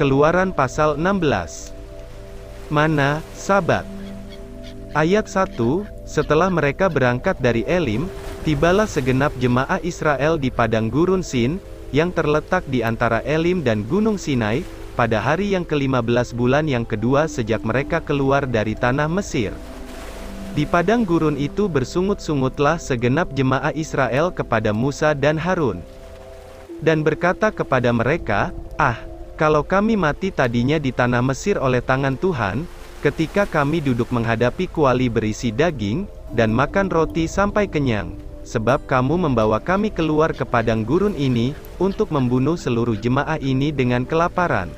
Keluaran pasal 16. Mana, Sabat. Ayat 1, setelah mereka berangkat dari Elim, tibalah segenap jemaah Israel di padang gurun Sin, yang terletak di antara Elim dan Gunung Sinai, pada hari yang ke-15 bulan yang kedua sejak mereka keluar dari tanah Mesir. Di padang gurun itu bersungut-sungutlah segenap jemaah Israel kepada Musa dan Harun. Dan berkata kepada mereka, kalau kami mati tadinya di tanah Mesir oleh tangan Tuhan, ketika kami duduk menghadapi kuali berisi daging, dan makan roti sampai kenyang, sebab kamu membawa kami keluar ke padang gurun ini, untuk membunuh seluruh jemaah ini dengan kelaparan.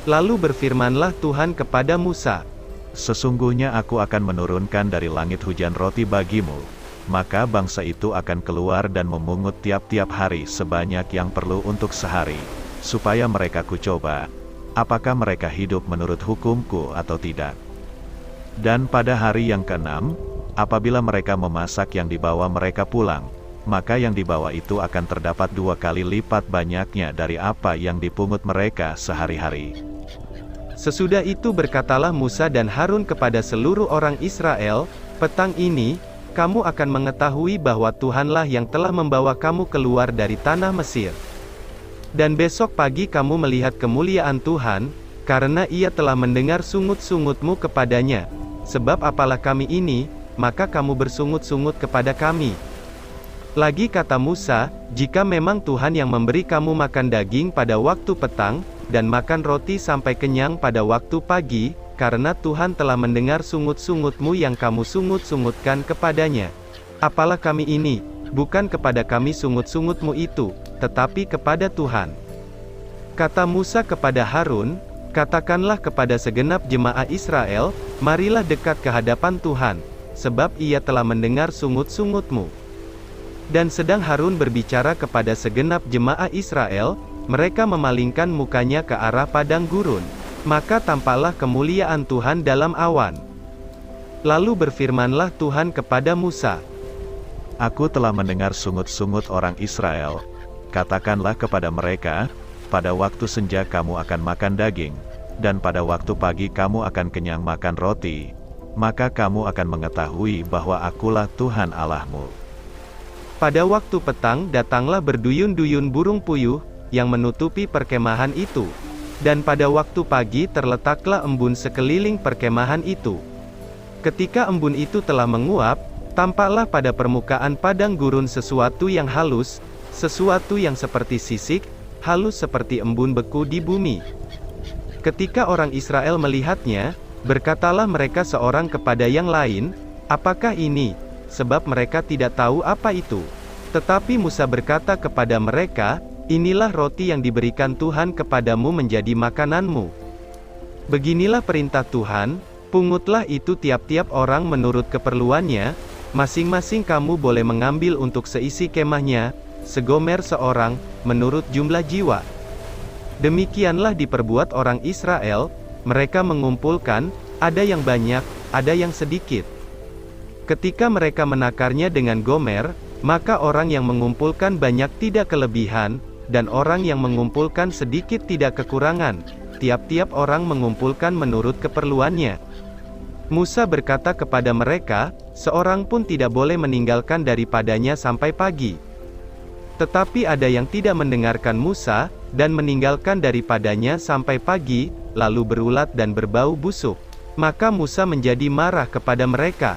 Lalu berfirmanlah Tuhan kepada Musa, Sesungguhnya aku akan menurunkan dari langit hujan roti bagimu, maka bangsa itu akan keluar dan memungut tiap-tiap hari sebanyak yang perlu untuk sehari, supaya mereka kucoba, apakah mereka hidup menurut hukumku atau tidak. Dan pada hari yang ke-6, apabila mereka memasak yang dibawa mereka pulang, maka yang dibawa itu akan terdapat 2 kali lipat banyaknya dari apa yang dipungut mereka sehari-hari. Sesudah itu berkatalah Musa dan Harun kepada seluruh orang Israel, petang ini, kamu akan mengetahui bahwa Tuhanlah yang telah membawa kamu keluar dari tanah Mesir. Dan besok pagi kamu melihat kemuliaan Tuhan, karena Ia telah mendengar sungut-sungutmu kepadanya. Sebab apalah kami ini, maka kamu bersungut-sungut kepada kami. Lagi kata Musa, jika memang Tuhan yang memberi kamu makan daging pada waktu petang, dan makan roti sampai kenyang pada waktu pagi, karena Tuhan telah mendengar sungut-sungutmu yang kamu sungut-sungutkan kepadanya. Apalah kami ini, bukan kepada kami sungut-sungutmu itu, tetapi kepada Tuhan. Kata Musa kepada Harun, katakanlah kepada segenap jemaah Israel, marilah dekat ke hadapan Tuhan, sebab Ia telah mendengar sungut-sungutmu. Dan sedang Harun berbicara kepada segenap jemaah Israel, mereka memalingkan mukanya ke arah padang gurun. Maka tampaklah kemuliaan Tuhan dalam awan. Lalu berfirmanlah Tuhan kepada Musa, Aku telah mendengar sungut-sungut orang Israel. Katakanlah kepada mereka, pada waktu senja kamu akan makan daging, dan pada waktu pagi kamu akan kenyang makan roti. Maka kamu akan mengetahui bahwa akulah Tuhan Allahmu. Pada waktu petang datanglah berduyun-duyun burung puyuh, yang menutupi perkemahan itu. Dan pada waktu pagi terletaklah embun sekeliling perkemahan itu. Ketika embun itu telah menguap, tampaklah pada permukaan padang gurun sesuatu yang halus, sesuatu yang seperti sisik, halus seperti embun beku di bumi. Ketika orang Israel melihatnya, berkatalah mereka seorang kepada yang lain, apakah ini? Sebab mereka tidak tahu apa itu. Tetapi Musa berkata kepada mereka, inilah roti yang diberikan Tuhan kepadamu menjadi makananmu. Beginilah perintah Tuhan, pungutlah itu tiap-tiap orang menurut keperluannya, masing-masing kamu boleh mengambil untuk seisi kemahnya, segomer seorang, menurut jumlah jiwa. Demikianlah diperbuat orang Israel, mereka mengumpulkan, ada yang banyak, ada yang sedikit. Ketika mereka menakarnya dengan gomer, maka orang yang mengumpulkan banyak tidak kelebihan, dan orang yang mengumpulkan sedikit tidak kekurangan, tiap-tiap orang mengumpulkan menurut keperluannya. Musa berkata kepada mereka, seorang pun tidak boleh meninggalkan daripadanya sampai pagi. Tetapi ada yang tidak mendengarkan Musa, dan meninggalkan daripadanya sampai pagi, lalu berulat dan berbau busuk. Maka Musa menjadi marah kepada mereka.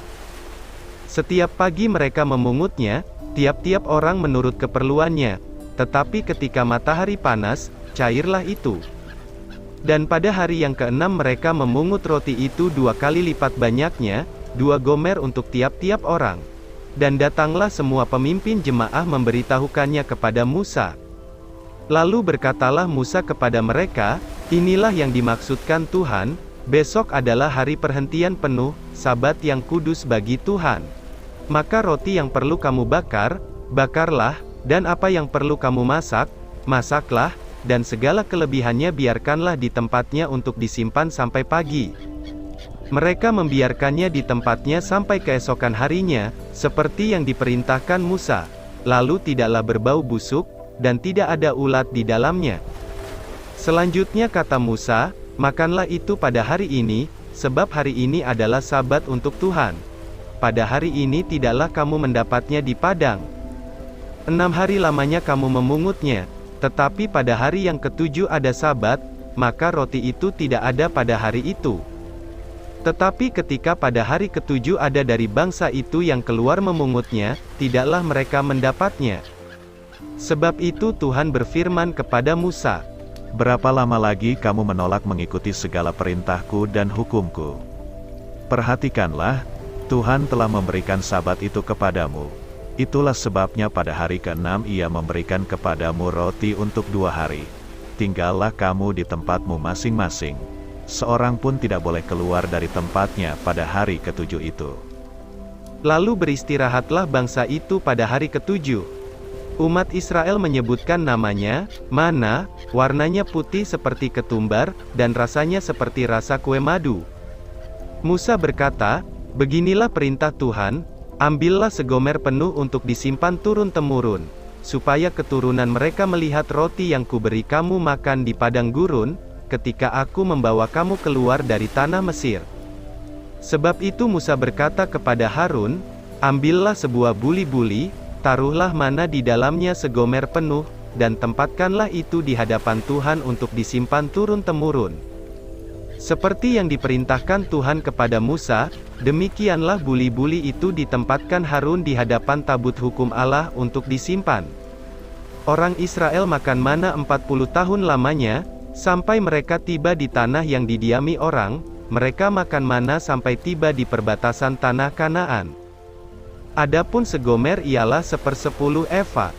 Setiap pagi mereka memungutnya, tiap-tiap orang menurut keperluannya. Tetapi ketika matahari panas, cairlah itu. Dan pada hari yang ke-6 mereka memungut roti itu 2 kali lipat banyaknya, 2 gomer untuk tiap-tiap orang. Dan datanglah semua pemimpin jemaah memberitahukannya kepada Musa. Lalu berkatalah Musa kepada mereka, inilah yang dimaksudkan Tuhan, besok adalah hari perhentian penuh, Sabat yang kudus bagi Tuhan. Maka roti yang perlu kamu bakar, bakarlah, dan apa yang perlu kamu masak, masaklah, dan segala kelebihannya biarkanlah di tempatnya untuk disimpan sampai pagi. Mereka membiarkannya di tempatnya sampai keesokan harinya, seperti yang diperintahkan Musa. Lalu tidaklah berbau busuk, dan tidak ada ulat di dalamnya. Selanjutnya kata Musa, makanlah itu pada hari ini, sebab hari ini adalah Sabat untuk Tuhan. Pada hari ini tidaklah kamu mendapatnya di padang. 6 hari lamanya kamu memungutnya, tetapi pada hari yang ketujuh ada Sabat, maka roti itu tidak ada pada hari itu. Tetapi ketika pada hari ketujuh ada dari bangsa itu yang keluar memungutnya, tidaklah mereka mendapatnya. Sebab itu Tuhan berfirman kepada Musa, Berapa lama lagi kamu menolak mengikuti segala perintahku dan hukumku? Perhatikanlah, Tuhan telah memberikan Sabat itu kepadamu. Itulah sebabnya pada hari ke-6 Ia memberikan kepadamu roti untuk 2 hari. Tinggallah kamu di tempatmu masing-masing. Seorang pun tidak boleh keluar dari tempatnya pada hari ketujuh itu. Lalu beristirahatlah bangsa itu pada hari ketujuh. Umat Israel menyebutkan namanya, mana, warnanya putih seperti ketumbar, dan rasanya seperti rasa kue madu. Musa berkata, beginilah perintah Tuhan, ambillah segomer penuh untuk disimpan turun-temurun, supaya keturunan mereka melihat roti yang kuberi kamu makan di padang gurun, ketika aku membawa kamu keluar dari tanah Mesir. Sebab itu Musa berkata kepada Harun, ambillah sebuah buli-buli, taruhlah mana di dalamnya segomer penuh, dan tempatkanlah itu di hadapan Tuhan untuk disimpan turun-temurun. Seperti yang diperintahkan Tuhan kepada Musa, demikianlah buli-buli itu ditempatkan Harun di hadapan tabut hukum Allah untuk disimpan. Orang Israel makan mana 40 tahun lamanya, sampai mereka tiba di tanah yang didiami orang, mereka makan mana sampai tiba di perbatasan tanah Kanaan. Adapun segomer ialah 1/10 eva.